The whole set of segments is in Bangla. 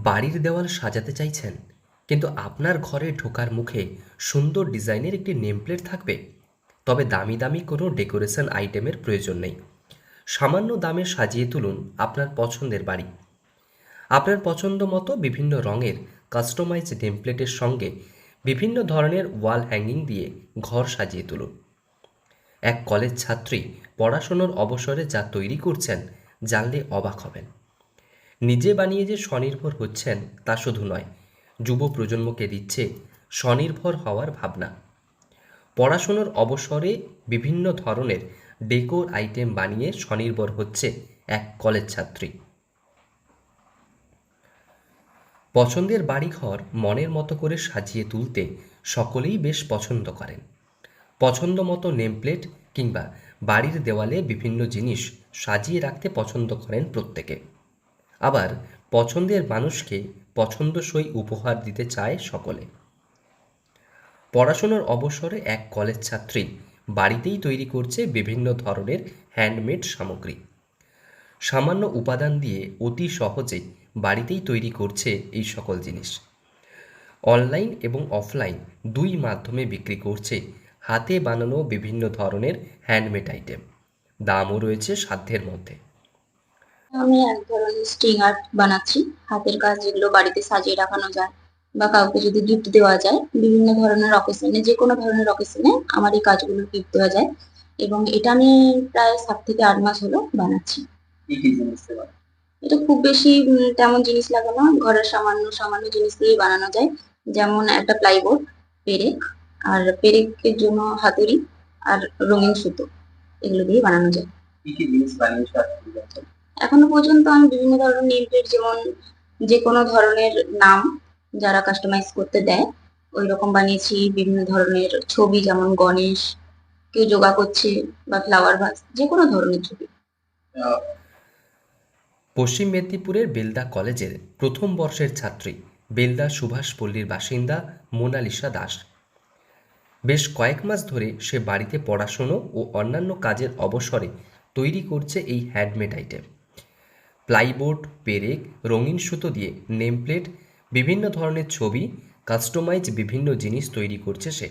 বাড়ির দেওয়াল সাজাতে চাইছেন, কিন্তু আপনার ঘরে ঢোকার মুখে সুন্দর ডিজাইনের একটি নেম প্লেট থাকবে? তবে দামি দামি কোনো ডেকোরেশন আইটেমের প্রয়োজন নেই। সামান্য দামে সাজিয়ে তুলুন আপনার পছন্দের বাড়ি। আপনার পছন্দ মতো বিভিন্ন রঙের কাস্টমাইজ নেম প্লেটের সঙ্গে বিভিন্ন ধরনের ওয়াল হ্যাঙ্গিং দিয়ে ঘর সাজিয়ে তুলুন। এক কলেজ ছাত্রী পড়াশোনার অবসরে যা তৈরি করছেন জানলে অবাক হবেন। নিজে বানিয়ে যে স্বনির্ভর হচ্ছেন তা শুধু নয়, যুব প্রজন্মকে দিচ্ছে স্বনির্ভর হওয়ার ভাবনা। পড়াশোনার অবসরে বিভিন্ন ধরনের ডেকোর আইটেম বানিয়ে স্বনির্ভর হচ্ছে এক কলেজ ছাত্রী। পছন্দের বাড়িঘর মনের মতো করে সাজিয়ে তুলতে সকলেই বেশ পছন্দ করেন। পছন্দ মতো নেম প্লেট কিংবা বাড়ির দেওয়ালে বিভিন্ন জিনিস সাজিয়ে রাখতে পছন্দ করেন প্রত্যেকে। আবার পছন্দের মানুষকে পছন্দসই উপহার দিতে চায় সকলে। পড়াশোনার অবসরে এক কলেজ ছাত্রী বাড়িতেই তৈরি করছে বিভিন্ন ধরনের হ্যান্ডমেড সামগ্রী। সামান্য উপাদান দিয়ে অতি সহজে বাড়িতেই তৈরি করছে এই সকল জিনিস। অনলাইন এবং অফলাইন দুই মাধ্যমে বিক্রি করছে হাতে বানানো বিভিন্ন ধরনের হ্যান্ডমেড আইটেম। দামও রয়েছে সাধ্যের মধ্যে। আমি এক ধরনের স্ট্রিং আর্ট বানাচ্ছি, হাতের কাজ, যেগুলো বাড়িতে সাজিয়ে রাখানো যায় বা কাউকে যদি গিফট দেওয়া যায়। বিভিন্ন ধরনের অকেশনে, যে কোনো ধরনের অকেশনে আমার এই কাজগুলো গিফট দেওয়া যায়। এবং এটা আমি প্রায় 7 থেকে 8 মাস হলো বানাচ্ছি। কি কি জিনিস দেওয়া? এটা খুব বেশি তেমন জিনিস লাগে না, ঘরের সামান্য সামান্য জিনিস দিয়েই বানানো যায়। যেমন একটা প্লাইবোর্ড, পেরেক, আর পেরেকের জন্য হাতুড়ি, আর রঙিন সুতো, এগুলো দিয়ে বানানো যায়। কি কি জিনিস বানিয়েছো আজ পর্যন্ত? এখনো পর্যন্ত আমি বিভিন্ন ধরনের নেম প্লেট, যেমন যে কোনো ধরনের নাম যারা কাস্টমাইজ করতে দেয় ওই রকম বানিয়েছি। বিভিন্ন ধরনের ছবি, যেমন গণেশ, কেউ যোগা করছে, বা ফ্লাওয়ার ভাস, যে কোনো ধরনের ছবি। আহ, পশ্চিম মেদিনীপুরের বেলদা কলেজের প্রথম বর্ষের ছাত্রী, বেলদা সুভাষপল্লীর বাসিন্দা মোনালিসা দাস। বেশ কয়েক মাস ধরে সে বাড়িতে পড়াশুনো ও অন্যান্য কাজের অবসরে তৈরি করছে এই হ্যান্ডমেড আইটেম। প্লাইবোর্ড, পেরেক, রঙিন সুতো দিয়ে নেম প্লেট, বিভিন্ন ধরনের ছবি, কাস্টমাইজ বিভিন্ন জিনিস তৈরি করছে সে।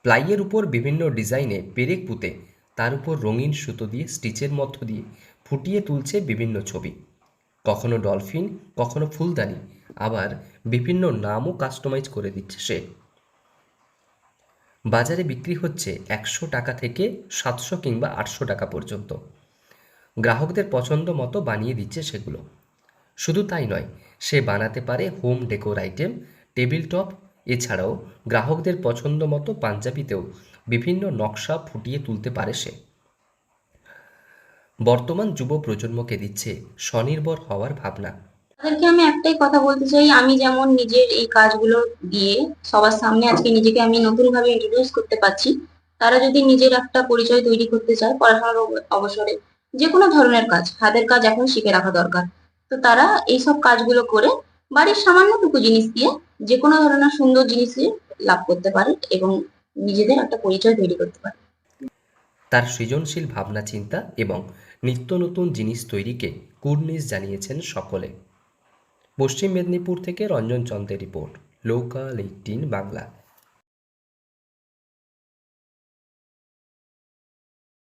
প্লাইয়ের উপর বিভিন্ন ডিজাইনে পেরেক পুঁতে তার উপর রঙিন সুতো দিয়ে স্টিচের মধ্য দিয়ে ফুটিয়ে তুলছে বিভিন্ন ছবি। কখনো ডলফিন, কখনো ফুলদানি, আবার বিভিন্ন নামও কাস্টমাইজ করে দিচ্ছে সে। বাজারে বিক্রি হচ্ছে 100 টাকা থেকে 700 কিংবা 800 টাকা পর্যন্ত। গ্রাহকদের পছন্দ মতো বানিয়ে দিচ্ছে সেগুলো। শুধু তাই নয়, সে বানাতে পারে home decor item, table top. এছাড়াও গ্রাহকদের পছন্দ মতো পাঞ্জাবিতেও বিভিন্ন নকশা ফুটিয়ে তুলতে পারে সে। বর্তমান যুব প্রজন্মকে দিচ্ছে স্বনির্ভর হওয়ার ভাবনা। তাদেরকে আমি একটাই কথা বলতে চাই, আমি যেমন নিজের এই কাজগুলো দিয়ে সবার সামনে আজকে নিজেকে আমি নতুন ভাবে ইন্ট্রোডিউস করতে পারছি, তারা যদি নিজের একটা পরিচয় তৈরি করতে চায় পড়াশোনার অবসরে, যে কোনো ধরনের কাজ, হাতের কাজ এখন শিখে রাখা দরকার। তো তারা এইসব কাজগুলো করে বাড়ির সামান্যটুকু জিনিস দিয়ে যে কোনো ধরনের সুন্দর জিনিস লাভ করতে পারে এবং নিজেদের একটা পরিচয় তৈরি করতে পারে। তার সৃজনশীল ভাবনা চিন্তা এবং নিত্য নতুন জিনিস তৈরিকে কুর্নিশ জানিয়েছেন সকলে। পশ্চিম মেদিনীপুর থেকে রঞ্জন চন্দ্রের রিপোর্ট, লোকাল 18 বাংলা।